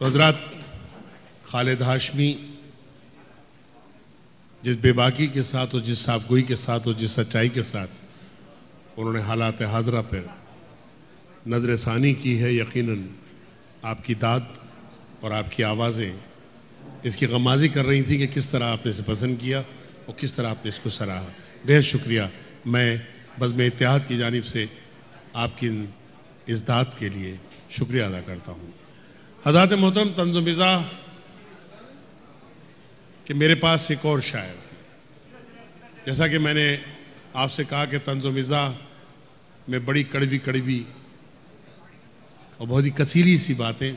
तो हजरात, खालिद हाशमी जिस बेबाकी के साथ और जिस साफगोई के साथ और जिस सच्चाई के साथ उन्होंने हालात हाजरा पर नजर सानी की है, यकीनन आपकी दाद और आपकी आवाज़ें इसकी गमाजी कर रही थी कि किस तरह आपने इसे पसंद किया और किस तरह आपने इसको सराहा। बेहद शुक्रिया। मैं बज़्म इत्तेहाद की जानिब से आपकी इस दाद के लिए शुक्रिया अदा करता हूँ। हज़रात मोहतरम, तंज़ मिज़ाह कि मेरे पास एक और शायर, जैसा कि मैंने आपसे कहा कि तंज़ मिज़ाह में बड़ी कड़वी कड़वी और बहुत ही कसीली सी बातें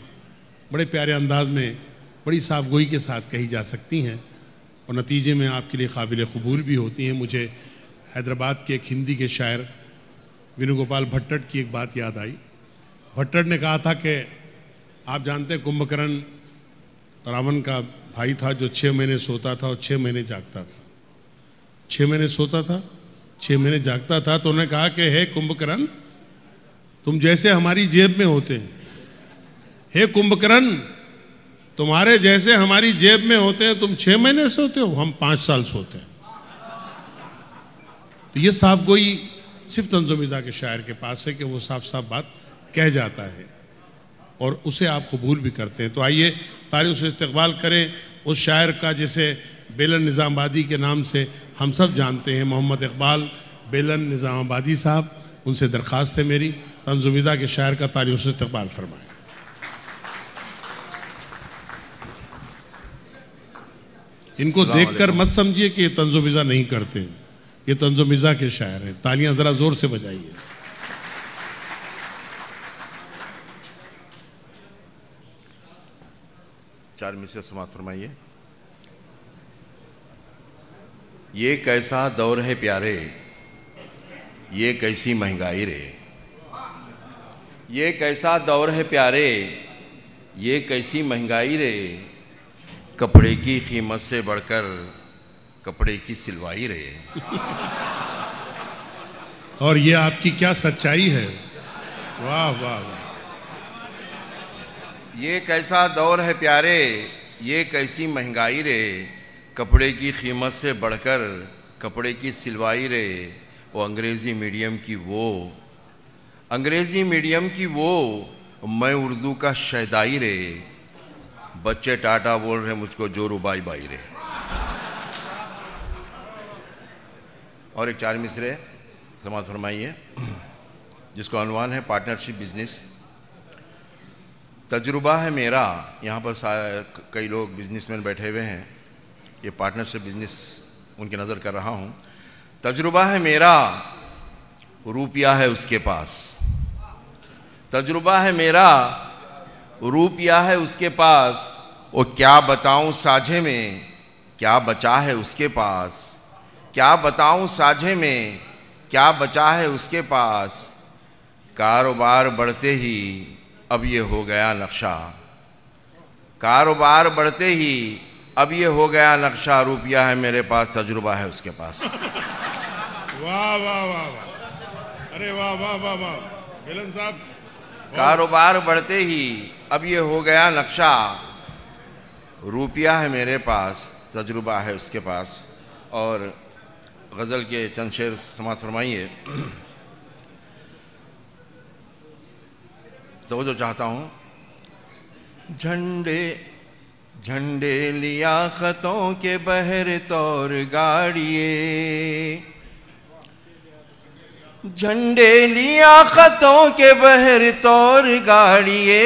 बड़े प्यारे अंदाज में बड़ी साफगोई के साथ कही जा सकती हैं और नतीजे में आपके लिए काबिल कबूल भी होती हैं। मुझे हैदराबाद के एक हिंदी के शायर वेणुगोपाल भट्टट की एक बात याद आई। भट्टट ने कहा था कि आप जानते हैं कुंभकर्ण रावण का भाई था जो 6 महीने सोता था और 6 महीने जागता था। 6 महीने सोता था, 6 महीने जागता था। तो उन्होंने कहा कि हे कुंभकर्ण, तुम जैसे हमारी जेब में होते हैं, हे कुंभकर्ण तुम्हारे जैसे हमारी जेब में होते हैं। तुम 6 महीने सोते हो, हम 5 साल सोते हैं। तो ये साफ गोई सिर्फ तंज़ो मिज़ाह के शायर के पास है कि वो साफ साफ बात कह जाता है और उसे आप कबूल भी करते हैं। तो आइए तारीफ से इस्तकबाल करें उस शायर का जिसे बेलन निज़ामाबादी के नाम से हम सब जानते हैं, मोहम्मद इकबाल बेलन निज़ामाबादी साहब। उनसे दरख्वास्त है मेरी, तंज़ो मिज़ाह के शायर का तारीफ से इस्तकबाल फरमाएं। इनको देखकर मत समझिए कि ये तंज़ो मिज़ाह नहीं करते, ये तंज़ो मिज़ाह के शायर हैं। तालियां ज़रा ज़ोर से बजाइए। चार मिसरे समाप्त फरमाइए। ये कैसा दौर है प्यारे, ये कैसी महंगाई रे। ये कैसा दौर है प्यारे, ये कैसी महंगाई रे। कपड़े की कीमत से बढ़कर कपड़े की सिलवाई रे। और ये आपकी क्या सच्चाई है। वाह वाह वाह। ये कैसा दौर है प्यारे, ये कैसी महंगाई रे। कपड़े की कीमत से बढ़कर कपड़े की सिलवाई रे। वो अंग्रेज़ी मीडियम की वो, अंग्रेज़ी मीडियम की वो, मैं उर्दू का शहदाई रे। बच्चे टाटा बोल रहे मुझको जोरू बाई बाई रे। और एक चार मिसरे समाप्त फरमाइए जिसको अनवान है पार्टनरशिप बिजनेस। तजुर्बा है मेरा, यहाँ पर कई लोग बिजनेसमैन बैठे हुए हैं, ये पार्टनरशिप बिजनेस उनकी नज़र कर रहा हूँ। तजुर्बा है मेरा, रुपया है उसके पास। तजुर्बा है मेरा, रुपया है उसके पास। वो क्या बताऊँ साझे में, क्या बचा है उसके पास। क्या बताऊँ साझे में, क्या बचा है उसके पास। कारोबार बढ़ते ही अब ये हो गया नक्शा। कारोबार बढ़ते ही अब ये हो गया नक्शा। रुपया है मेरे पास, तजुर्बा है उसके पास। वाह वाह वाह वाह। अरे वाह वाह वाह वाह बेलन साहब। कारोबार बढ़ते ही अब ये हो गया नक्शा। रुपया है मेरे पास, तजुर्बा है उसके पास। और गज़ल के चंद शेर समाप्त फरमाइए। तो जो चाहता हूँ, झंडे झंडे लिया खतों के बहर तौर गाड़िए। झंडे लिया खतों के बहर तौर गाड़िए।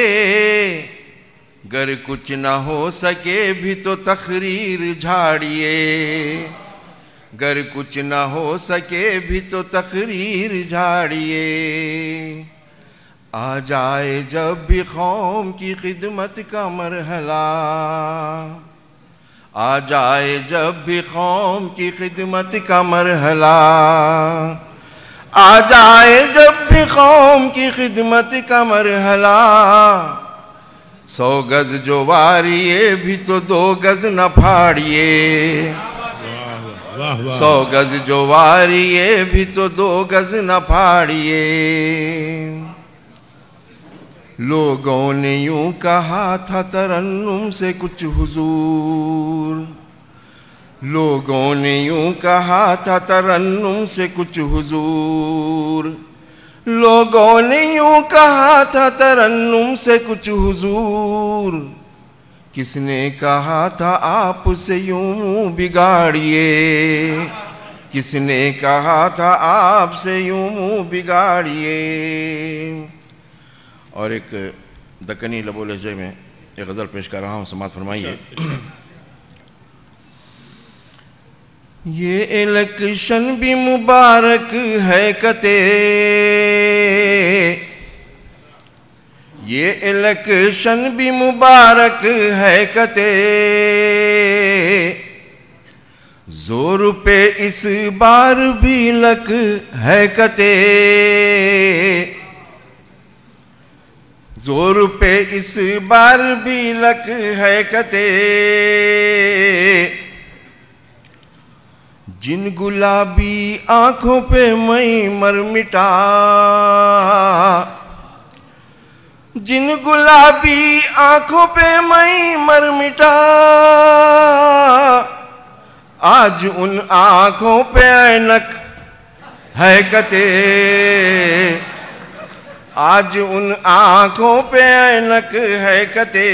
गर कुछ न हो सके भी तो तकरीर झाड़िए। गर कुछ न हो सके भी तो तकरीर झाड़िए। आ जाए जब भी कौम की खिदमत का मरहला। आ जाए जब भी कौम की खिदमत का मरहला। आ जाए जब भी कौम की खिदमत का मरहला। 100 गज जो वारिए भी तो 2 गज न फाड़िए। 100 गज जो वारिए भी तो 2 गज न फाड़िए। लोगों ने यूं कहा था तरन्नुम से कुछ हुजूर, लोगों ने यूं कहा था तरन्नुम से कुछ हुजूर, लोगों ने यूं कहा था तरन्नुम से कुछ हुजूर, किसने कहा था आपसे यूं बिगाड़िए, किसने कहा था आपसे यूं बिगाड़िए। और एक दक्कनी लबो लहजे में एक गज़ल पेश कर रहा हूँ, समाअत फरमाइए। ये इलेक्शन भी मुबारक है कते, ये इलेक्शन भी मुबारक है कते, जोर पे इस बार भी लक है कते, जोर पे इस बार भी लक है कते। जिन गुलाबी आंखों पे मैं मर मिटा, जिन गुलाबी आंखों पे मैं मर मिटा, आज उन आंखों पे ऐनक है कते, आज उन आंखों पे ऐनक है कते।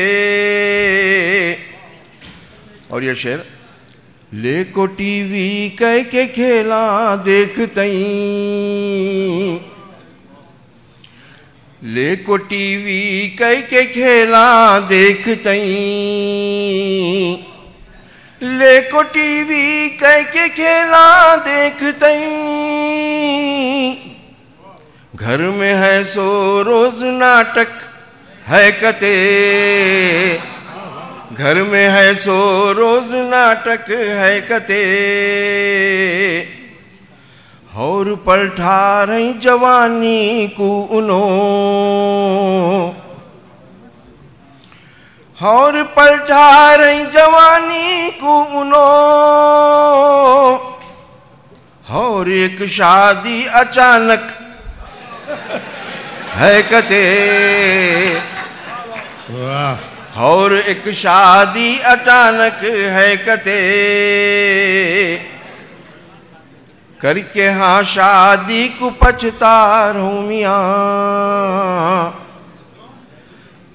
और ये शेर, लेको टीवी कह के खेला देखतई, लेको टीवी कह के खेला देखतई, लेको टीवी कह के खेला देखतई, घर में है सो रोज नाटक है कते, घर में है सो रोज नाटक है कते। और पलटा रही जवानी को उनो, और पलटा रही जवानी को उनो, और एक शादी अचानक है कते, वाह, और एक शादी अचानक है कते। करके हाँ शादी को पछता रहूं मियाँ,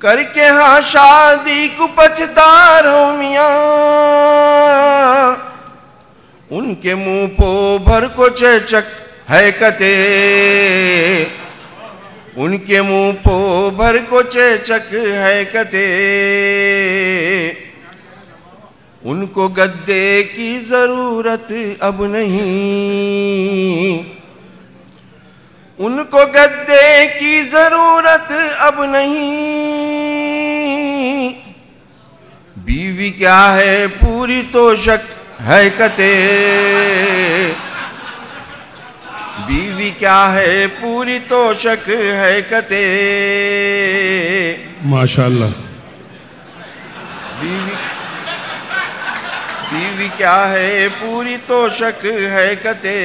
करके हाँ शादी को पछता रहूं मियाँ, उनके मुंह पो भर को चेचक है कते, उनके मुंह पो भर को चेचक है कते। उनको गद्दे की जरूरत अब नहीं, उनको गद्दे की जरूरत अब नहीं, बीवी क्या है पूरी तोशक है कते, बीवी क्या है पूरी तोशक है कते। माशाअल्लाह। बीवी क्या है पूरी तोशक है कते।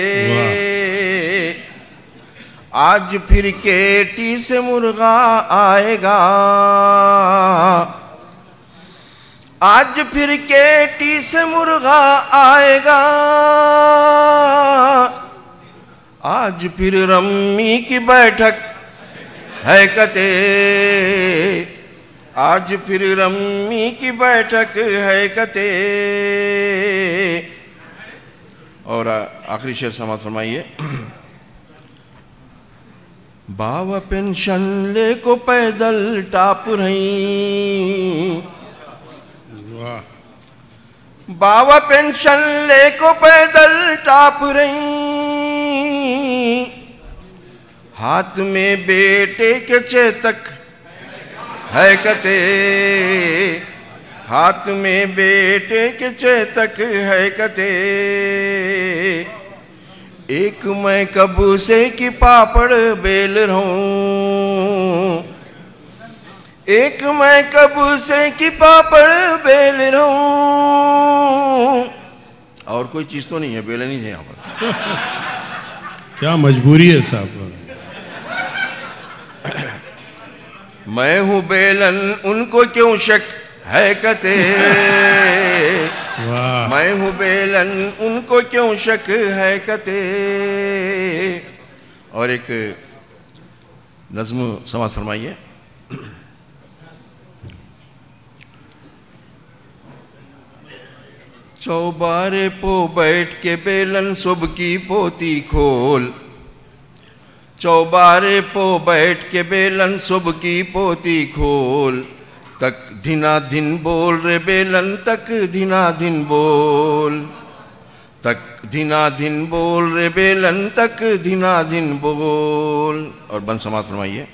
आज फिर केटी से मुर्गा आएगा, आज फिर केटी से मुर्गा आएगा, आज फिर रम्मी की बैठक है कते, आज फिर रम्मी की बैठक है कते। और आखिरी शेर समाअत फरमाइए। बावा पेंशन ले को पैदल टाप रही, बावा पेंशन ले को पैदल टाप रही, हाथ में बेटे के चेतक है कते, हाथ में बेटे के चेतक है कते। एक मैं कब से कि पापड़ बेल रहूं, एक मैं कब से कि पापड़ बेल रहूं। और कोई चीज तो नहीं है, बेलन ही है यहाँ पर। क्या मजबूरी है साहब। मैं हूँ बेलन उनको क्यों शक है कते, वाह। मैं हूँ बेलन उनको क्यों शक है कते। और एक नज़्म समाज फरमाइए। चौबारे पो बैठ के बेलन सुब की पोती खोल, चौबारे पो बैठ के बेलन सुब की पोती खोल, तक धिना धिन बोल रे बेलन तक धिना धिन बोल, तक धिना धिन बोल रे बेलन तक धिना धिन बोल। और बंद समाज फरमाइए।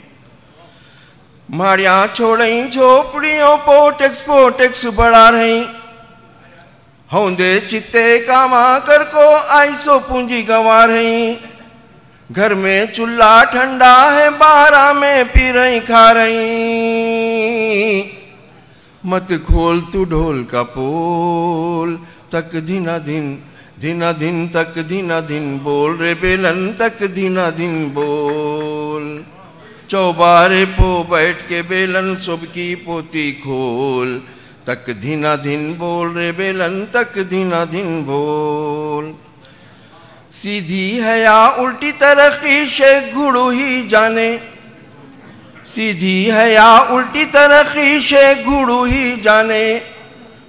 माड़िया छोड़ई झोपड़ियों पोटेक्स बढ़ा रही, होंदे चित्ते कामा कर को आई सो पूंजी गंवा रही, घर में चूल्हा ठंडा है बारा में पी रही खा रही, मत खोल तू ढोल का पोल, तक धिना दिन तक धिना दिन बोल रे बेलन तक धिना दिन बोल। चौबारे पो बैठ के बेलन सुब की पोती खोल, तक धिना दिन बोल रे बेलन तक धिना दिन बोल। सीधी है या उल्टी तरक्की शेख घुड़ू ही जाने, सीधी है या उल्टी तरक्की शेख घुड़ू ही जाने,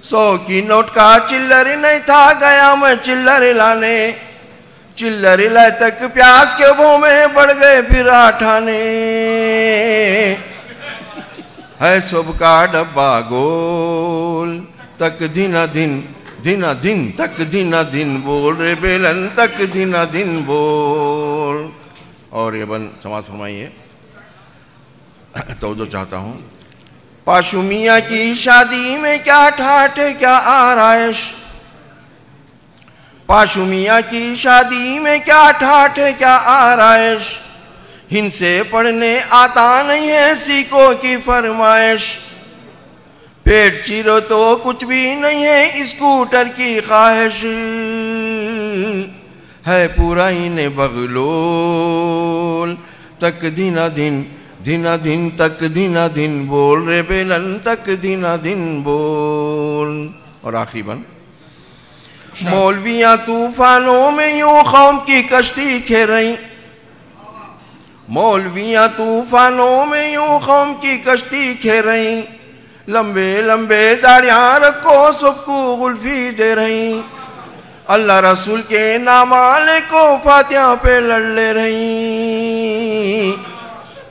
100 की नोट का चिल्लर नहीं था गया मैं चिल्लर लाने, चिल्लर लाए तक प्यास के भों में बढ़ गए फिर आठाने, है सब का डब्बा गोल, तक धिना दिन तक धिना दिन बोल रे बेलन तक धिना दिन बोल। और ये बन समाज फरमाइए। तो जो चाहता हूँ, पाशु मियाँ की शादी में क्या ठाठ क्या आराइश, पाशु मियाँ की शादी में क्या ठाठ क्या आराइश, हिंसे पढ़ने आता नहीं है सीखो की फरमाइश, पेट चीरो तो कुछ भी नहीं है स्कूटर की ख्वाहिश, है पूरा इन्हें बगलोल, तक धिना दिन तक धिना दिन बोल रे बेलन तक धिना दिन बोल। और आखिरी बन, मौलवियाँ तूफानों में यूं कौम की कश्ती खे रही, मौलवियाँ तूफानों में यूं कौम की कश्ती खे रही, लंबे लंबे दाढ़ियाँ रखो सबको गुल्फी दे रही, अल्लाह रसूल के नामाले को फातिहा पे लड़ ले रही,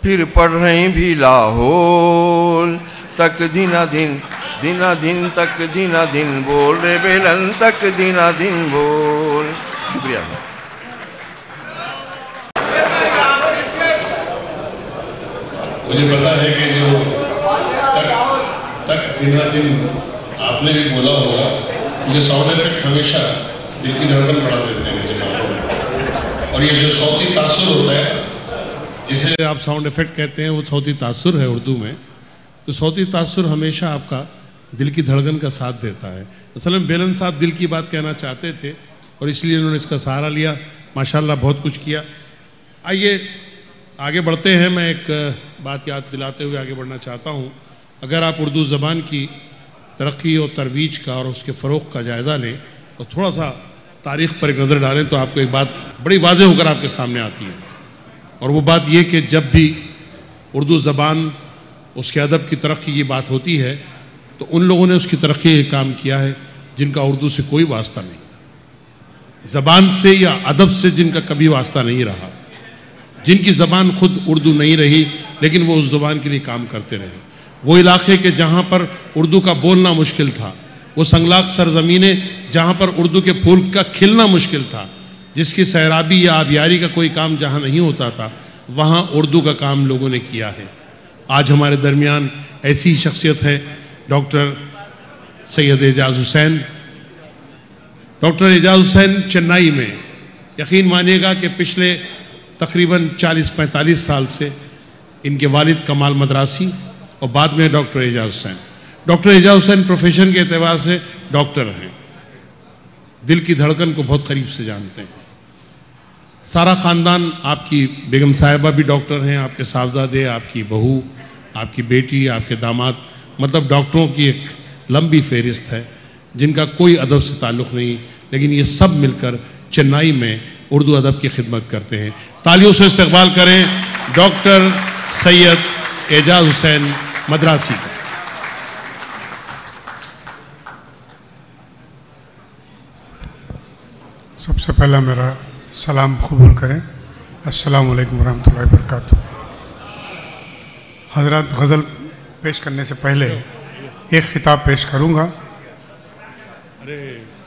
फिर पढ़ रही भी लाहौल, तक धिना दिन तक धिना दिन बोल रे बेलन तक धिना दिन बोल। शुक्रिया। मुझे पता है कि जो तक धिना दिन आपने भी बोला होगा, मुझे साउंड इफेक्ट हमेशा दिल की धड़कन बढ़ा देते हैं मुझे मालूम है। और ये जो सौती तासुर होता है जिसे आप साउंड इफेक्ट कहते हैं, वो सौती तासुर है उर्दू में। तो सौती तासुर हमेशा आपका दिल की धड़कन का साथ देता है। असल में बेलन साहब दिल की बात कहना चाहते थे और इसलिए उन्होंने इसका सहारा लिया। माशाल्लाह बहुत कुछ किया। आइए आगे बढ़ते हैं। मैं एक बात याद दिलाते हुए आगे बढ़ना चाहता हूँ। अगर आप उर्दू ज़बान की तरक्की और तरवीज का और उसके फ़रोग़ का जायज़ा लें और थोड़ा सा तारीख़ पर एक नज़र डालें तो आपको एक बात बड़ी वाज़ेह होकर आपके सामने आती है। और वो बात ये कि जब भी उर्दू ज़बान उसके अदब की तरक्की की बात होती है तो उन लोगों ने उसकी तरक्की का काम किया है जिनका उर्दू से कोई वास्ता नहीं था, ज़बान से या अदब से जिनका कभी वास्ता नहीं रहा, जिनकी ज़बान खुद उर्दू नहीं रही लेकिन वो उस ज़बान के लिए काम करते रहे। वो इलाके के जहाँ पर उर्दू का बोलना मुश्किल था, वो संगलाक सरज़मीनें जहाँ पर उर्दू के फूल का खिलना मुश्किल था, जिसकी सैराबी या आबियारी का कोई काम जहाँ नहीं होता था, वहाँ उर्दू का काम लोगों ने किया है। आज हमारे दरमियान ऐसी शख्सियत है डॉक्टर सैयद एजाज़ हुसैन। डॉक्टर एजाज़ हुसैन चेन्नई में, यकीन मानिएगा कि पिछले तकरीबन 40-45 साल से इनके वालिद कमाल मद्रासी और बाद में डॉक्टर एजाज़ हुसैन। डॉक्टर एजाज़ हुसैन प्रोफेशन के एतबार से डॉक्टर हैं, दिल की धड़कन को बहुत करीब से जानते हैं। सारा ख़ानदान, आपकी बेगम साहिबा भी डॉक्टर हैं, आपके साहबजादे, आपकी बहू आपकी बेटी, आपके दामाद, मतलब डॉक्टरों की एक लंबी फहरिस्त है जिनका कोई अदब से ताल्लुक़ नहीं, लेकिन ये सब मिलकर चेन्नई में उर्दू अदब की खिदमत करते हैं। तालियों से इस्तकबाल करें डॉक्टर सैयद एजाज हुसैन मद्रासी का। सबसे पहला मेरा सलाम कबूल करें। अस्सलाम वालेकुम रहमतुल्लाहि व बरकातुहू। हज़रत गज़ल पेश करने से पहले एक खिताब पेश करूँगा। अरे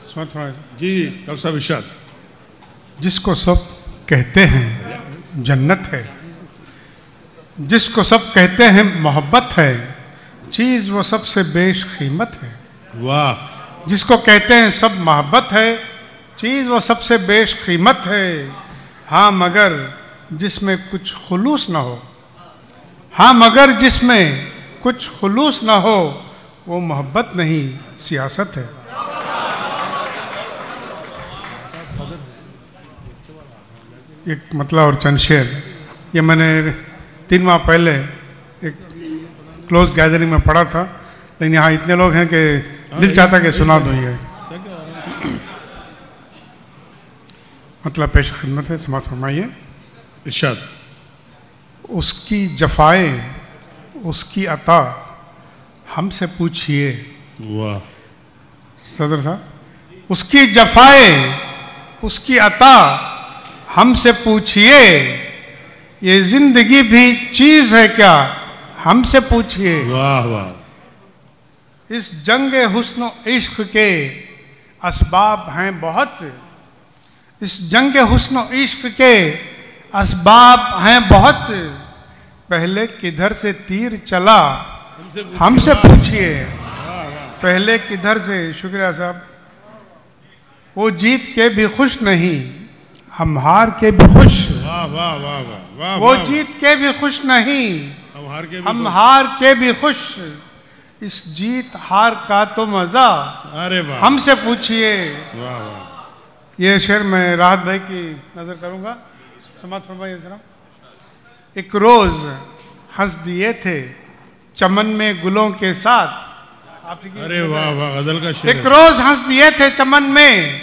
सुनो थोड़ा जी डॉक्टर साहब इरशाद। जिसको सब कहते हैं जन्नत है, जिसको सब कहते हैं मोहब्बत है, चीज़ वो सबसे बेश कीमत है। वाह। जिसको कहते हैं सब मोहब्बत है, चीज़ वो सबसे बेश कीमत है। हाँ मगर जिसमें कुछ खुलूस ना हो, हाँ मगर जिसमें कुछ खुलूस ना हो, वो मोहब्बत नहीं सियासत है। एक मतलब और चंद शेर, ये मैंने 3 माह पहले एक क्लोज गैदरिंग में पढ़ा था, लेकिन यहाँ इतने लोग हैं कि दिल चाहता कि सुना दूँ। ये मतलब पेश खिदमत है, समाअत फरमाइए। इरशाद। उसकी जफाएं उसकी अता हमसे पूछिए। वाह। सदर साहब, उसकी जफाएं उसकी अता हमसे पूछिए, ये जिंदगी भी चीज है क्या हमसे पूछिए। वाह वाह। इस जंग हुस्न इश्क के असबाब हैं बहुत, इस जंग हुस्न इश्क के असबाब हैं बहुत, पहले किधर से तीर चला हमसे पूछिए। पहले किधर से, शुक्रिया साहब। वो जीत के भी खुश नहीं, हम हार के भी खुश। वाह वाह वाह वाह। वो जीत के भी खुश नहीं, हम हार के भी खुश, इस जीत हार का तो मजा अरे वाह हमसे पूछिए। वाह वाह। ये शेर मैं राहत भाई की नजर करूंगा, समाअत फरमाइए जरा। एक रोज हंस दिए थे चमन में गुलों के साथ। अरे वाह वाह, गजल का शेर। एक रोज हंस दिए थे चमन में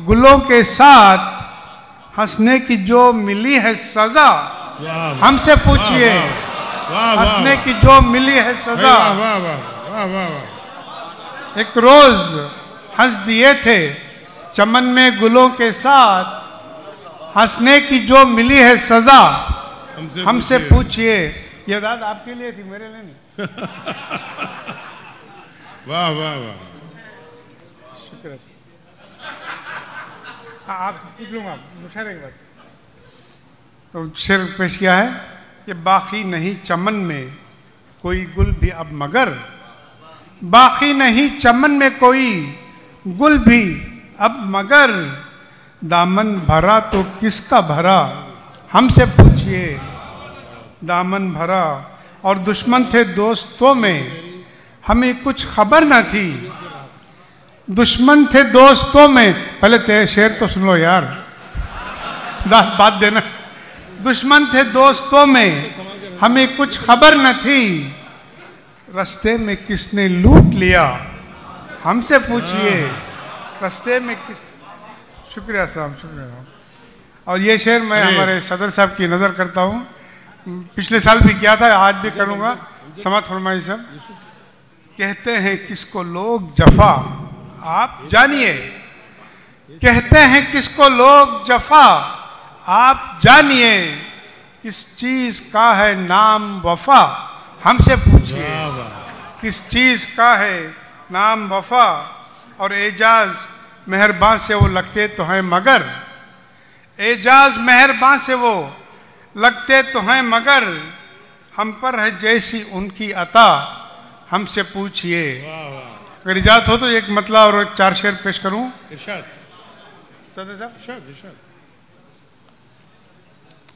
गुलों के साथ, हंसने की जो मिली है सजा हमसे पूछिए। हंसने की जो मिली है सजा। वाह वाह वाह वाह। एक रोज हंस दिए थे चमन में गुलों के साथ, हंसने की जो मिली है सजा हमसे पूछिए। ये दाद आपके लिए थी, मेरे लिए नहीं। वाह वाह वाह। शुक्र। आप पूछ लूंगा मुशायरे के बाद। तो शेर पेश किया है कि बाकी नहीं चमन में कोई गुल भी अब मगर, बाकी नहीं चमन में कोई गुल भी अब मगर, दामन भरा तो किसका भरा हमसे पूछिए। दामन भरा और दुश्मन थे दोस्तों में, हमें कुछ खबर न थी। दुश्मन थे दोस्तों में, पहले ते शेर तो सुन लो यार, बात देना। दुश्मन थे दोस्तों में, हमें कुछ खबर न थी। रास्ते में किसने लूट लिया हमसे पूछिए। रास्ते में किस, शुक्रिया साहब, शुक्रिया साहब। और ये शेर मैं हमारे सदर साहब की नज़र करता हूँ, पिछले साल भी किया था, आज भी करूँगा। समाअत फरमाइए साहब। कहते हैं किसको लोग जफा आप जानिए, कहते हैं किसको लोग जफा आप जानिए, किस चीज का है नाम वफा हमसे पूछिए। किस चीज का है नाम वफा, और एजाज मेहरबान से वो लगते तो हैं मगर, एजाज मेहरबान से वो लगते तो हैं मगर, हम पर है जैसी उनकी अता हमसे पूछिए। अगर इजाजत हो तो एक मतलब और 4 शेर पेश करूं। इरशाद। सदर साहब, इरशाद इरशाद।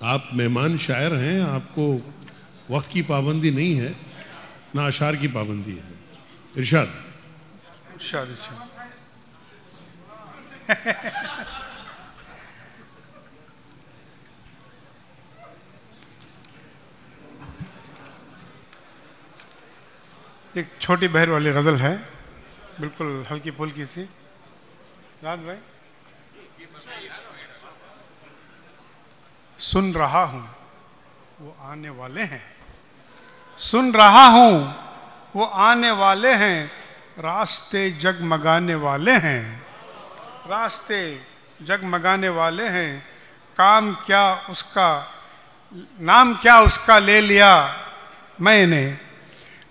आप मेहमान शायर हैं, आपको वक्त की पाबंदी नहीं है, ना अशार की पाबंदी है। इरशाद। इरशाद इरशाद। एक छोटी बहर वाली गज़ल है, बिल्कुल हल्की फुल्की सी। राज भाई, सुन रहा हूं वो आने वाले हैं, सुन रहा हूं वो आने वाले हैं, रास्ते जगमगाने वाले हैं, रास्ते जगमगाने वाले हैं, काम क्या उसका, नाम क्या उसका ले लिया मैंने,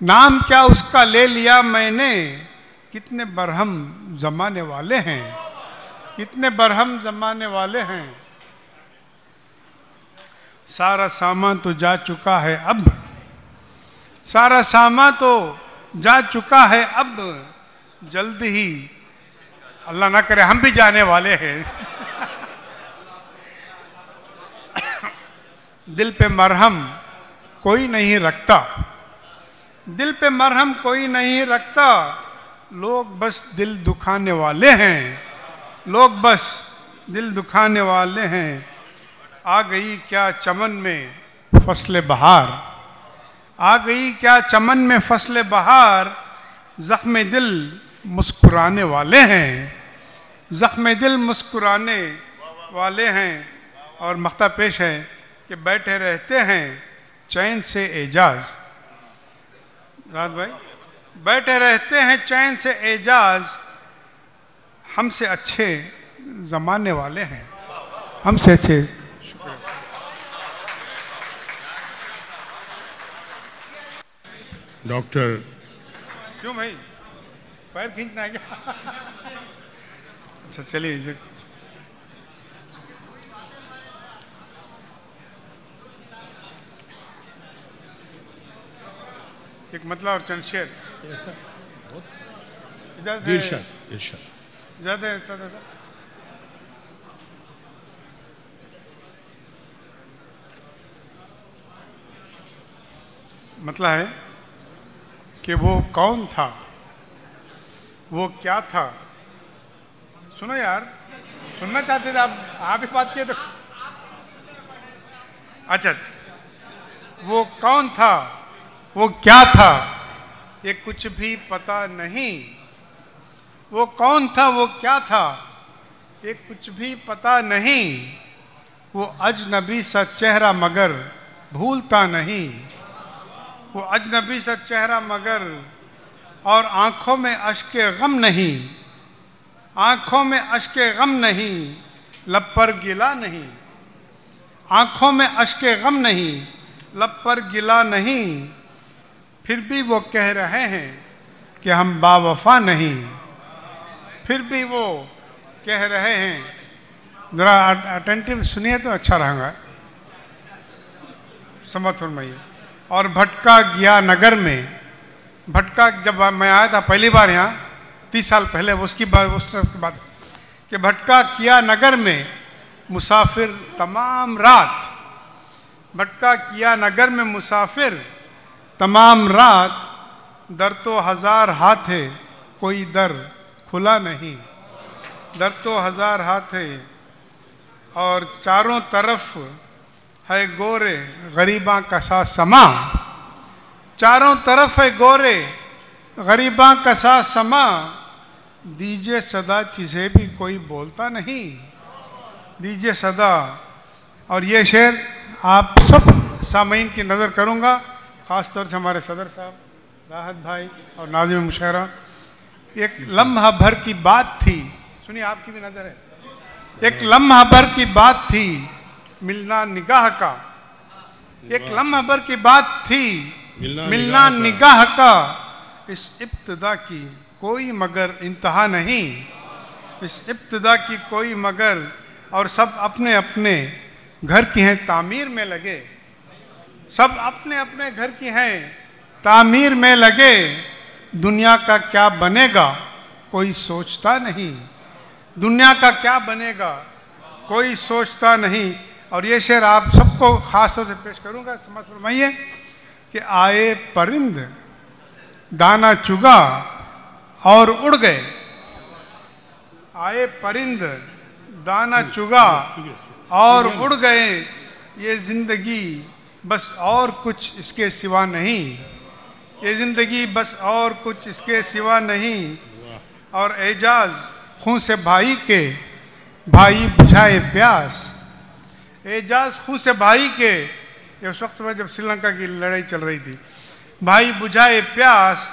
नाम क्या उसका ले लिया मैंने, कितने बरहम जमाने वाले हैं, कितने बरहम जमाने वाले हैं। सारा सामान तो जा चुका है अब, सारा सामान तो जा चुका है अब, जल्द ही अल्लाह ना करे हम भी जाने वाले हैं। दिल पे मरहम कोई नहीं रखता, दिल पे मरहम कोई नहीं रखता, लोग बस दिल दुखाने वाले हैं, लोग बस दिल दुखाने वाले हैं। आ गई क्या चमन में फसले बहार, आ गई क्या चमन में फसले बहार, जख्म दिल मुस्कुराने वाले हैं, जख्म दिल मुस्कुराने वाले हैं। और मख्ता पेश है कि बैठे रहते हैं चैन से एजाज, राज भाई, बैठे रहते हैं चैन से एजाज, हमसे अच्छे जमाने वाले हैं, हमसे अच्छे। डॉक्टर, क्यों भाई, पैर खींचना है क्या? अच्छा चलिए, एक मतलब और चंद शेर। इरशाद, इरशाद। इजाज़त है सर? मतलब है कि वो कौन था, वो क्या था। सुनो यार, सुनना चाहते थे आप ही बात किए तो। अच्छा, वो कौन था, वो क्या था, ये कुछ भी पता नहीं, वो कौन था, वो क्या था, ये कुछ भी पता नहीं, वो अजनबी सा चेहरा मगर भूलता नहीं, वो अजनबी सा चेहरा मगर, और आंखों में अश्के गम नहीं, आंखों में अश्के गम नहीं, लब पर गिला नहीं, आंखों में अश्के गम नहीं, लब पर गिला नहीं, फिर भी वो कह रहे हैं कि हम बावफा नहीं, फिर भी वो कह रहे हैं। जरा अटेंटिव सुनिए तो अच्छा रहेगा, समझ फरमाइए। और भटका गया नगर में, भटका, जब मैं आया था पहली बार यहाँ 30 साल पहले, उसकी बात कि भटका किया नगर में मुसाफिर तमाम रात, भटका किया नगर में मुसाफिर तमाम रात, दर तो हजार हाथ है कोई दर खुला नहीं, दर तो हजार हाथ है, और चारों तरफ है गोरे गरीबा का सा समा, चारों तरफ है गोरे गरीबा का सा समा, दीजिए सदा जिसे भी कोई बोलता नहीं, दीजिए सदा। और ये शेर आप सब सामीन की नज़र करूँगा, ख़ास तौर से हमारे सदर साहब, राहत भाई और नाज़िम मुशैरा। एक लम्हा भर की बात थी, सुनिए आपकी भी नज़र है, एक लम्हा भर की बात थी मिलना निगाह का, एक लम्हा भर की बात थी मिलना निगाह का, इस इब्तिदा की कोई मगर इंतहा नहीं, इस इब्तिदा की कोई मगर, और सब अपने अपने घर की हैं तामीर में लगे, सब अपने अपने घर की हैं तामीर में लगे, दुनिया का क्या बनेगा कोई सोचता नहीं, दुनिया का क्या बनेगा कोई सोचता नहीं। और ये शेर आप सबको खास तौर से पेश करूंगा, समझ फरमाइए कि आए परिंद दाना चुगा और उड़ गए, आए परिंद दाना चुगा और उड़ गए, ये जिंदगी बस और कुछ इसके सिवा नहीं, ये जिंदगी बस और कुछ इसके सिवा नहीं, और एजाज खून से भाई के, भाई बुझाए प्यास। एजाज खून से भाई के, ये उस वक्त में जब श्रीलंका की लड़ाई चल रही थी, भाई बुझाए प्यास,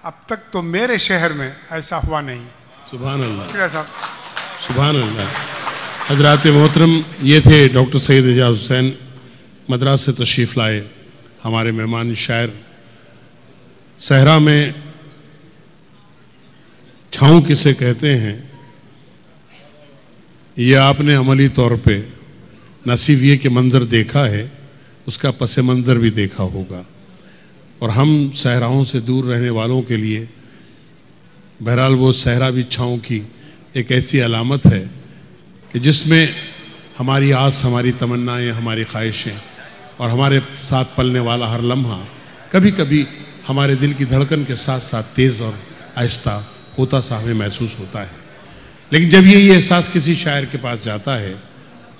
अब तक तो मेरे शहर में ऐसा हुआ नहीं। सुभान अल्लाह, साहब सुभान अल्लाह। हजरात मोहतरम, ये थे डॉक्टर सैयद एजाज हुसैन, मद्रास से तशरीफ़ लाए हमारे मेहमान शायर। सहरा में छाँव किसे कहते हैं, ये आपने अमली तौर पे न सिर्फ ये कि मंज़र देखा है, उसका पस मंज़र भी देखा होगा। और हम सहराओं से दूर रहने वालों के लिए बहरहाल वो सहरा भी छाँव की एक ऐसी अलामत है कि जिसमें हमारी आस, हमारी तमन्नाएं, हमारी ख्वाहिशें और हमारे साथ पलने वाला हर लम्हा कभी कभी हमारे दिल की धड़कन के साथ साथ तेज़ और आहिस्ता होता सा हमें महसूस होता है। लेकिन जब ये एहसास किसी शायर के पास जाता है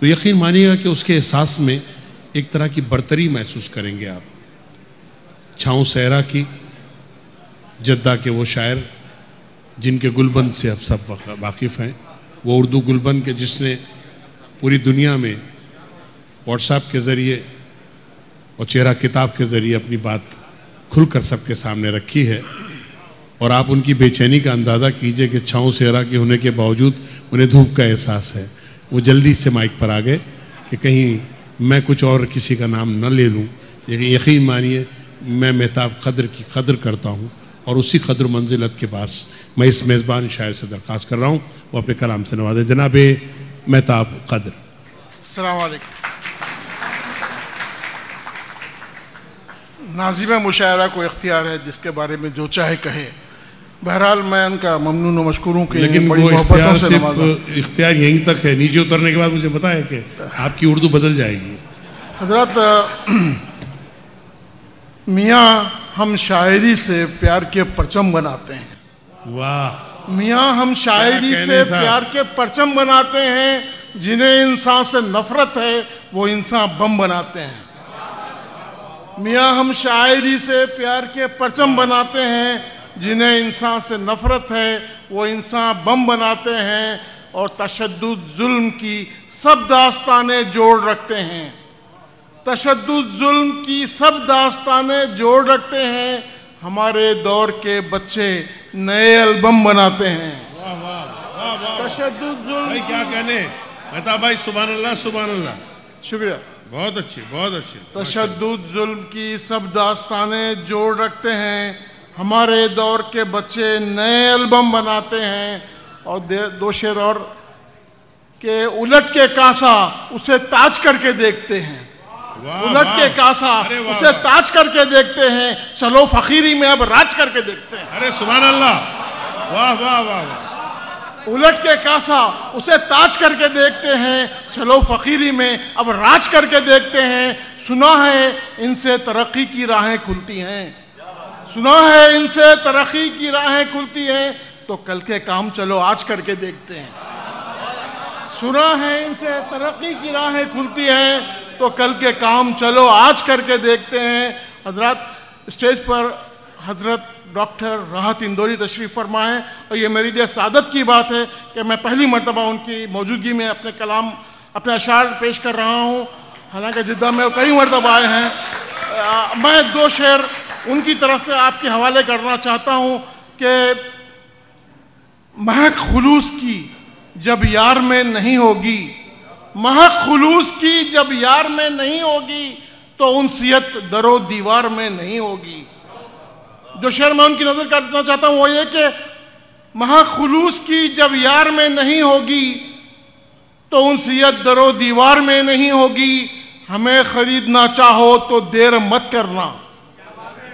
तो यकीन मानिएगा कि उसके एहसास में एक तरह की बरतरी महसूस करेंगे आप। छाँव सहरा की, जद्दा के वो शायर जिनके गुलबंद से अब सब वाकिफ़ हैं, वो उर्दू गुलबंद के जिसने पूरी दुनिया में व्हाट्सएप के ज़रिए और चेहरा किताब के ज़रिए अपनी बात खुलकर सबके सामने रखी है। और आप उनकी बेचैनी का अंदाज़ा कीजिए कि छाँव सहरा के होने के बावजूद उन्हें धूप का एहसास है। वो जल्दी से माइक पर आ गए कि कहीं मैं कुछ और किसी का नाम न ले लूँ, लेकिन यकीन मानिए मैं मेहताब कद्र की कद्र करता हूँ और उसी कद्र मंजिलत के पास मैं इस मेज़बान शायर से दरख्वास्त कर रहा हूँ वो अपने कलाम से नवाजे। जनाब मेहताब कद्र। अस्सलाम वालेकुम। नाज़िम मुशायरा को इख्तियार है जिसके बारे में जो चाहे कहे। बहरहाल मैं उनका ममनून और मशकूर हूँ कि लेकिन बड़ी वो मोहब्बतों से सिर्फ इख्तियार यहीं तक है, नीचे उतरने के बाद मुझे पता है कि आपकी उर्दू बदल जाएगी। हजरत मियाँ हम शायरी से प्यार के परचम बनाते हैं। वाह, मियाँ हम शायरी से प्यार के परचम बनाते हैं, जिन्हें इंसान से नफरत है वो इंसान बम बनाते हैं। मियाँ हम शायरी से प्यार के परचम बनाते हैं, जिन्हें इंसान से नफरत है वो इंसान बम बनाते हैं, और तशद्दुद जुल्म की सब दास्तानें जोड़ रखते हैं। तशद्दुद जुल्म की सब दास्तानें जोड़ रखते हैं, हमारे दौर के बच्चे नए एल्बम बनाते हैं। तशद्दुद जुल्म, भाई क्या कहने, मेहताब भाई, सुभान अल्लाह, सुभान अल्लाह। शुक्रिया। बहुत अच्छे, बहुत अच्छे। तशद्दुद जुल्म की सब दास्तानें जोड़ रखते हैं, हमारे दौर के बच्चे नए एल्बम बनाते हैं। और दो शेर और के उलट के कासा उसे ताज करके देखते हैं। उलट के कासा उसे ताज करके देखते हैं, चलो फकीरी में अब राज करके देखते हैं। अरे सुभान अल्लाह, वाह वाह वाह वाह। उलट के कासा उसे ताज करके देखते हैं, चलो फकीरी में अब राज करके देखते हैं। सुना है इनसे तरक्की की राहें खुलती हैं, सुना है इनसे तरक्की की राहें खुलती हैं, तो कल के काम चलो आज करके देखते हैं। सुना है इनसे तरक्की की राहें खुलती हैं, तो कल के काम चलो आज करके देखते हैं। हजरत स्टेज पर हजरत डॉक्टर राहत इंदौरी तशरीफ़ फरमा है, और ये मेरे लिए सादत की बात है कि मैं पहली मरतबा उनकी मौजूदगी में अपने कलाम, अपने अशार पेश कर रहा हूँ। हालांकि जिद्दा में कई मरतबा आए हैं। मैं दो शेर उनकी तरफ से आपके हवाले करना चाहता हूँ कि महक खुलूस की जब यार में नहीं होगी, महक खुलूस की जब यार में नहीं होगी, तो उनसियत दरो दीवार में नहीं होगी। जो शेर मैं उनकी नज़र करना चाहता हूँ वो ये कि महक खुलूस की जब यार में नहीं होगी, तो उनसियत दरो दीवार में नहीं होगी। हमें खरीदना चाहो तो देर मत करना,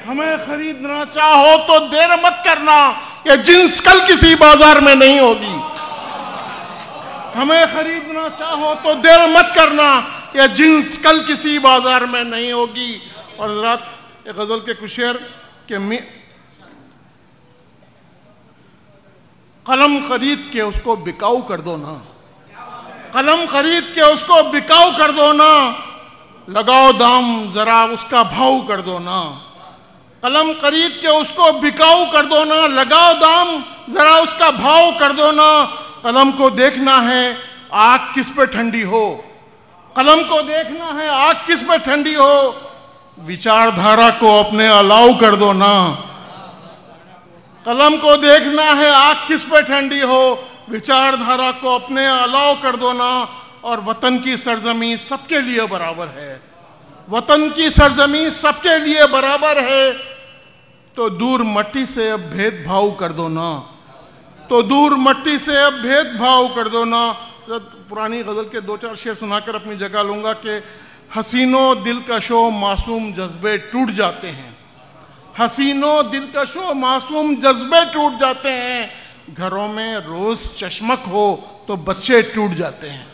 हमें खरीदना चाहो तो देर मत करना, ये जिन्स कल किसी बाजार में नहीं होगी। हमें खरीदना चाहो तो देर मत करना, यह जिन्स कल किसी बाजार में नहीं होगी। और हज़रत एक गज़ल के कुछ शेर कि कलम खरीद के उसको बिकाऊ कर दो ना, कलम खरीद के उसको बिकाऊ कर दो ना, लगाओ दाम जरा उसका भाव कर दो ना। कलम खरीद के उसको बिकाऊ कर दो ना, लगाओ दाम, जरा उसका भाव कर दो ना। कलम को देखना है आग किस पे ठंडी हो, कलम को देखना है आग किस पे ठंडी हो, विचारधारा को अपने अलाउ कर दो ना। कलम को देखना है आग किस पे ठंडी हो, विचारधारा को अपने अलाउ कर दो ना। और वतन की सरजमी सबके लिए बराबर है, वतन की सरजमी सबके लिए बराबर है। तो दूर मट्टी से अब भेदभाव कर दो ना, तो दूर मट्टी से अब भेदभाव कर दो ना। तो पुरानी गजल के 2-4 शेर सुनाकर अपनी जगह लूंगा कि हसीनों दिलकशों मासूम जज्बे टूट जाते हैं, हसीनों दिलकशों मासूम जज्बे टूट जाते हैं। घरों में रोज चश्मक हो तो बच्चे टूट जाते हैं,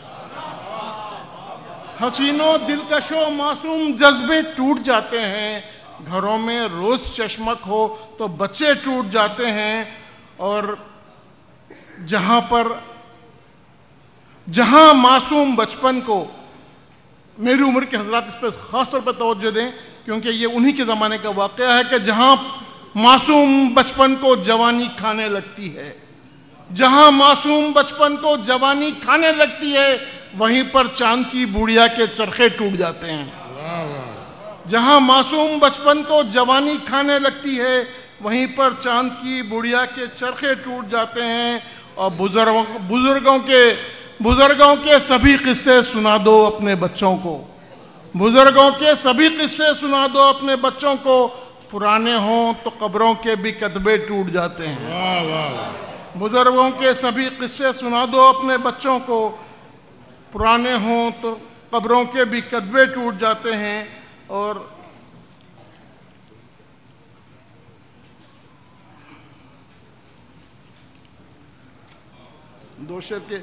हसीनों दिलकशों मासूम जज्बे टूट जाते हैं। घरों में रोज चश्मक हो तो बच्चे टूट जाते हैं। और जहां मासूम बचपन को, मेरी उम्र के हजरात इस पर खास तौर पर तवज्जो दें क्योंकि ये उन्हीं के ज़माने का वाक़या है कि जहां मासूम बचपन को जवानी खाने लगती है, जहां मासूम बचपन को जवानी खाने लगती है, वहीं पर चांद की बुढ़िया के चरखे टूट जाते हैं। जहां मासूम बचपन को जवानी खाने लगती है, वहीं पर चांद की बुढ़िया के चरखे टूट जाते हैं। और बुजुर्गों के सभी किस्से सुना दो अपने बच्चों को, बुजुर्गों के सभी किस्से सुना दो अपने बच्चों को। पुराने हों तो कब्रों के भी कतबे टूट जाते हैं। बुजुर्गों के सभी किस्से सुना दो अपने बच्चों को, पुराने हों तो कब्रों के भी कतबे टूट जाते हैं। और दो शेर के,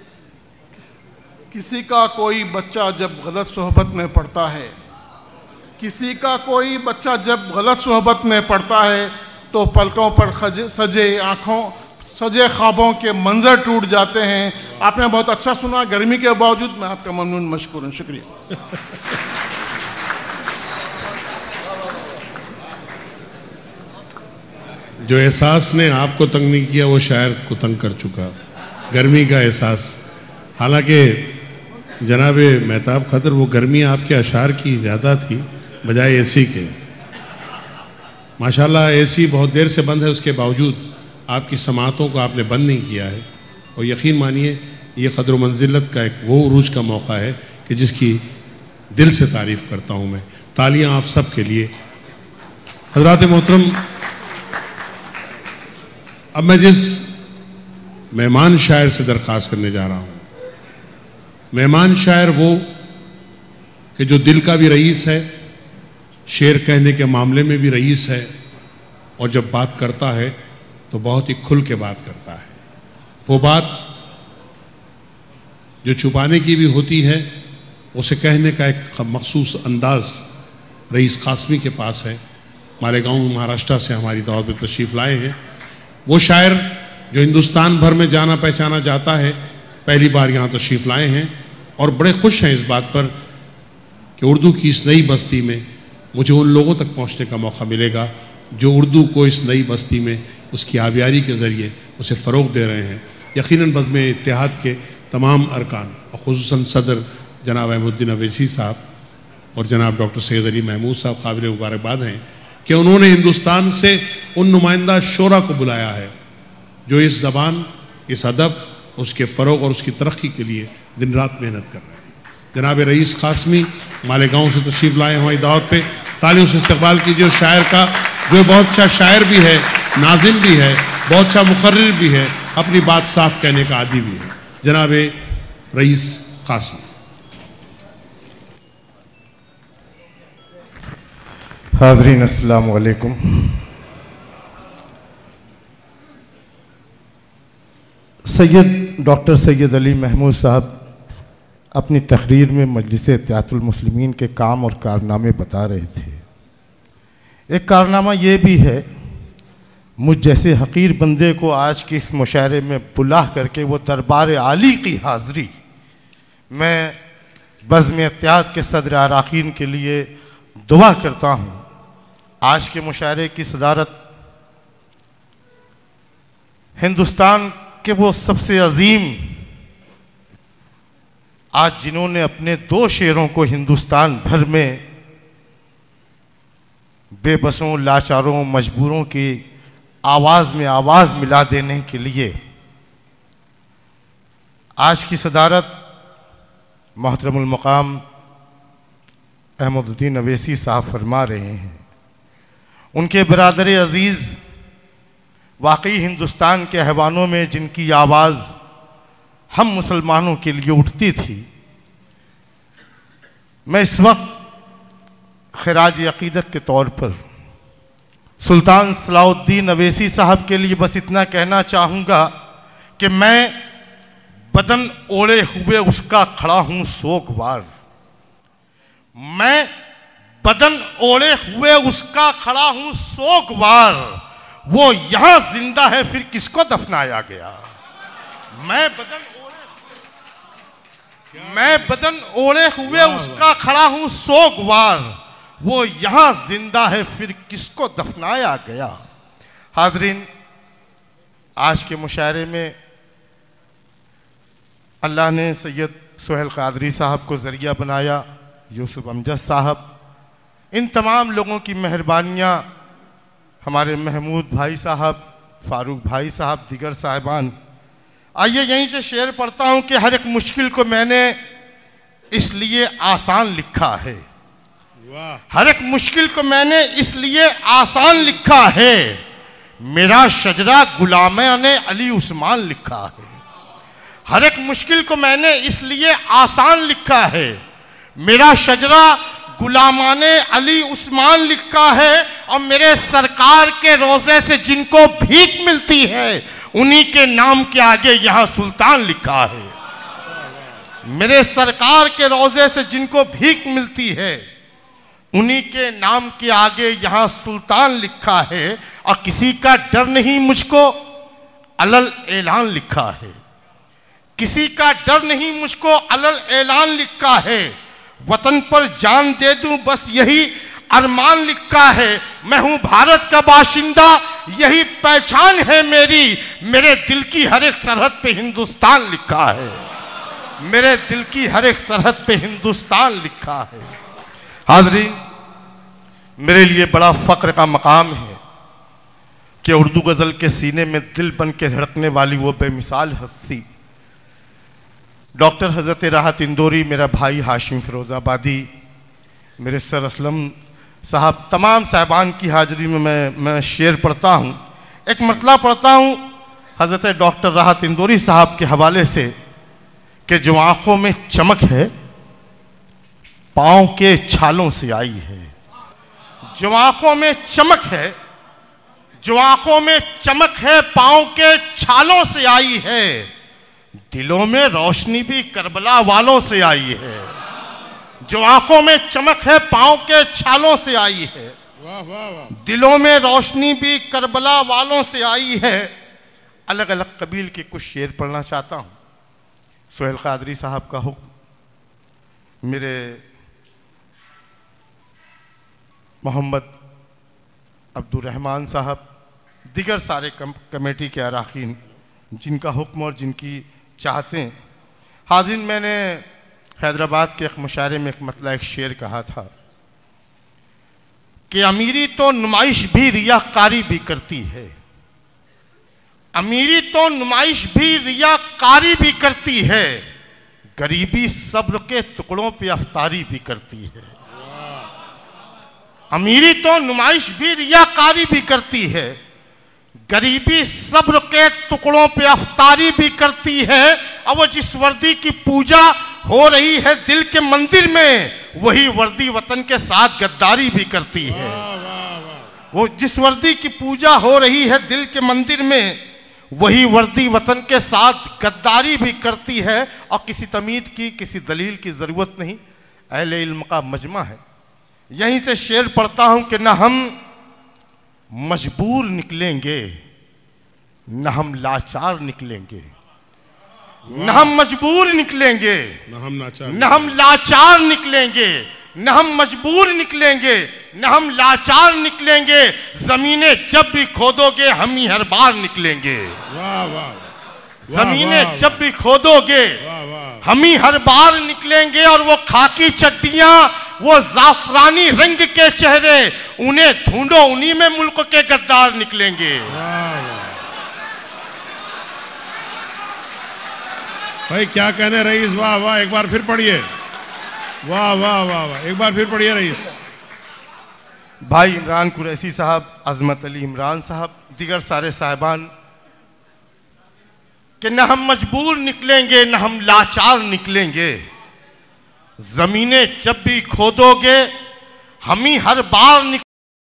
किसी का कोई बच्चा जब गलत सोहबत में पड़ता है, किसी का कोई बच्चा जब गलत सोहबत में पड़ता है तो पलकों पर सजे ख्वाबों के मंजर टूट जाते हैं। आपने बहुत अच्छा सुना, गर्मी के बावजूद मैं आपका ममनून मशकूर, शुक्रिया। जो एहसास ने आपको तंग नहीं किया वो शायर को तंग कर चुका, गर्मी का एहसास। हालांकि जनाब मेहताब खतर वो गर्मी आपके अशार की ज़्यादा थी बजाय एसी के। माशाल्लाह एसी बहुत देर से बंद है, उसके बावजूद आपकी समातों को आपने बंद नहीं किया है। और यकीन मानिए ये क़द्र मंजिलत का एक वो उरूज का मौका है कि जिसकी दिल से तारीफ़ करता हूँ मैं। तालियां आप सब के लिए। हज़रात मोहतरम, अब मैं जिस मेहमान शायर से दरख्वास्त करने जा रहा हूँ, मेहमान शायर वो कि जो दिल का भी रईस है, शेर कहने के मामले में भी रईस है, और जब बात करता है तो बहुत ही खुल के बात करता है। वो बात जो छुपाने की भी होती है, उसे कहने का एक मखसूस अंदाज रईस कासमी के पास है। मालेगांव महाराष्ट्र से हमारी दावत में तशरीफ़ लाए हैं। वो शायर जो हिंदुस्तान भर में जाना पहचाना जाता है, पहली बार यहाँ तशरीफ़ लाए हैं और बड़े खुश हैं इस बात पर कि उर्दू की इस नई बस्ती में मुझे उन लोगों तक पहुँचने का मौका मिलेगा जो उर्दू को इस नई बस्ती में उसकी आबियारी के ज़रिए उसे फ़रोग़ दे रहे हैं। यकीनन बज़्म इत्तेहाद के तमाम अरकान और ख़ुसूसन सदर जनाब अहमदुद्दीन अवैसी साहब और जनाब डॉक्टर सैयद अली महमूद साहब काबिल मुबारकबाद हैं कि उन्होंने हिंदुस्तान से उन नुमाइंदा शोरा को बुलाया है जो इस ज़बान, इस अदब, उसके फ़रोग़ और उसकी तरक्की के लिए दिन रात मेहनत कर रहे हैं। जनाब रईस कासमी मालेगांव से तशरीफ़ लाए हमारी दावत पे, तालियों से इस्तकबाल कीजिए उस शायर का जो बहुत अच्छा शायर भी है, नाज़िम भी है, बहुत अच्छा मुकर्रिर भी है, अपनी बात साफ कहने का आदी भी है। जनाब रईस कासमी। हाज़रीन अस्सलाम वालेकुम। सैयद डॉक्टर सैयद अली महमूद साहब अपनी तकरीर में मजलिस इत्तेहादुल मुस्लिमीन के काम और कारनामे बता रहे थे। एक कारनामा ये भी है, मुझ जैसे हकीर बंदे को आज के इस मुशायरे में बुला करके वो दरबार आली की हाज़री, मैं बज़्म इत्तेहाद के सदर अराकीन के लिए दुआ करता हूँ आज के मुशायरे की सदारत हिंदुस्तान के वो सबसे अजीम, आज जिन्होंने अपने 2 शेरों को हिंदुस्तान भर में बेबसों, लाचारों, मजबूरों की आवाज़ में आवाज़ मिला देने के लिए आज की सदारत मोहतरमुल मकाम अहमदुद्दीन अवैसी साहब फरमा रहे हैं। उनके बरादर अजीज़ वाकई हिंदुस्तान के अहवानों में जिनकी आवाज़ हम मुसलमानों के लिए उठती थी, मैं इस वक्त खिराज अक़ीदत के तौर पर सुल्तान सलाउद्दीन अवैसी साहब के लिए बस इतना कहना चाहूँगा कि मैं बदन ओढ़े हुए उसका खड़ा हूँ सोगवार। मैं बदन ओढ़े हुए उसका खड़ा हूँ सोगवार। वो यहाँ जिंदा है फिर किसको दफनाया गया। मैं बदन ओढ़े हुए उसका खड़ा हूँ सोगवार। वो यहाँ जिंदा है फिर किसको दफनाया गया। हाज़रीन, आज के मुशायरे में अल्लाह ने सैयद सुहेल कादरी साहब को ज़रिया बनाया, यूसुफ अमजद साहब, इन तमाम लोगों की मेहरबानियाँ, हमारे महमूद भाई साहब, फ़ारूक भाई साहब, दिगर साहिबान। आइए यहीं से शेर पढ़ता हूँ कि हर एक मुश्किल को मैंने इसलिए आसान लिखा है। हर एक मुश्किल को मैंने इसलिए आसान लिखा है, मेरा शजरा गुलाम-ए अली उस्मान लिखा है। हर एक मुश्किल को मैंने इसलिए आसान लिखा है, मेरा शजरा गुलाम-ए अली उस्मान लिखा है। और मेरे सरकार के रोज़े से जिनको भीख मिलती है, उन्हीं के नाम के आगे यहाँ सुल्तान लिखा है। मेरे सरकार के रोज़े से जिनको भीख मिलती है, उन्हीं के नाम के आगे यहाँ सुल्तान लिखा है। और किसी का डर नहीं मुझको अलल ऐलान लिखा है। किसी का डर नहीं मुझको अलल ऐलान लिखा है। वतन पर जान दे दूं बस यही अरमान लिखा है। मैं हूं भारत का बाशिंदा, यही पहचान है मेरी। मेरे दिल की हर एक सरहद पे हिंदुस्तान लिखा है। मेरे दिल की हर एक सरहद पे हिंदुस्तान लिखा है। हाज़रीन, मेरे लिए बड़ा फ़ख्र का मकाम है कि उर्दू गज़ल के सीने में दिल बन के धड़कने वाली वो बेमिसाल हस्ती डॉक्टर हज़रत राहत इंदौरी, मेरा भाई हाशिम फ़िरोज़ाबादी, मेरे सर असलम साहब, तमाम साहिबान की हाज़िरी में मैं शेर पढ़ता हूँ। एक मतला पढ़ता हूँ हज़रत डॉक्टर राहत इंदौरी साहब के हवाले से कि जो आँखों में चमक है पाँव के छालों से आई है। जो आँखों में चमक है, जो आँखों में चमक है पाँव के छालों से आई है। दिलों में रोशनी भी करबला वालों से आई है। जो आंखों में चमक है पाँव के छालों से आई है। वाह वाह वाह। दिलों में रोशनी भी करबला वालों से आई है। अलग अलग कबील के कुछ शेर पढ़ना चाहता हूँ। सुहेल कादरी साहब का हुक्म, मेरे मोहम्मद अब्दुर्रहमान साहब, दिगर सारे कमेटी के अरकान जिनका हुक्म और जिनकी चाहते हैं। हाज़रीन, मैंने हैदराबाद के एक मुशायरे में एक मतला एक शेर कहा था कि अमीरी तो नुमाइश भी रियाकारी भी करती है। अमीरी तो नुमाइश भी रियाकारी भी करती है। गरीबी सब्र के टुकड़ों पे अफ्तारी भी करती है। अमीरी तो नुमाइश भी रियाकारी भी करती है। गरीबी सब्र के टुकड़ों पे अफ्तारी भी करती है। अब वो जिस वर्दी की पूजा हो रही है दिल के मंदिर में, वही वर्दी वतन के साथ गद्दारी भी करती है। वो जिस वर्दी की पूजा हो रही है दिल के मंदिर में, वही वर्दी वतन के साथ गद्दारी भी करती है। और किसी तमीद की, किसी दलील की ज़रूरत नहीं, अहले इल्म का मजमा है। यहीं से शेर पढ़ता हूँ कि न हम मजबूर निकलेंगे, न हम लाचार निकलेंगे। न हम मजबूर निकलेंगे, न हम नाचार, न हम लाचार निकलेंगे। न हम मजबूर निकलेंगे, न हम लाचार निकलेंगे। जमीनें जब भी खोदोगे हम ही हर बार निकलेंगे। वाह वाह, जमीनें जब भी खोदोगे हम ही हर बार निकलेंगे। और वो खाकी चड्डियां, वो जाफरानी रंग के चेहरे, उन्हें ढूंढो, उन्हीं में मुल्क के गद्दार निकलेंगे। भाई क्या कहने रईस, वाह वाह, एक बार फिर पढ़िए, वाह वाह वाह वाह, एक बार फिर पढ़िए रईस। भाई इमरान कुरैशी साहब, अजमत अली इमरान साहब, दिगर सारे साहिबान, कि न हम मजबूर निकलेंगे, न हम लाचार निकलेंगे। जमीनें जब भी खोदोगे हम ही हर बार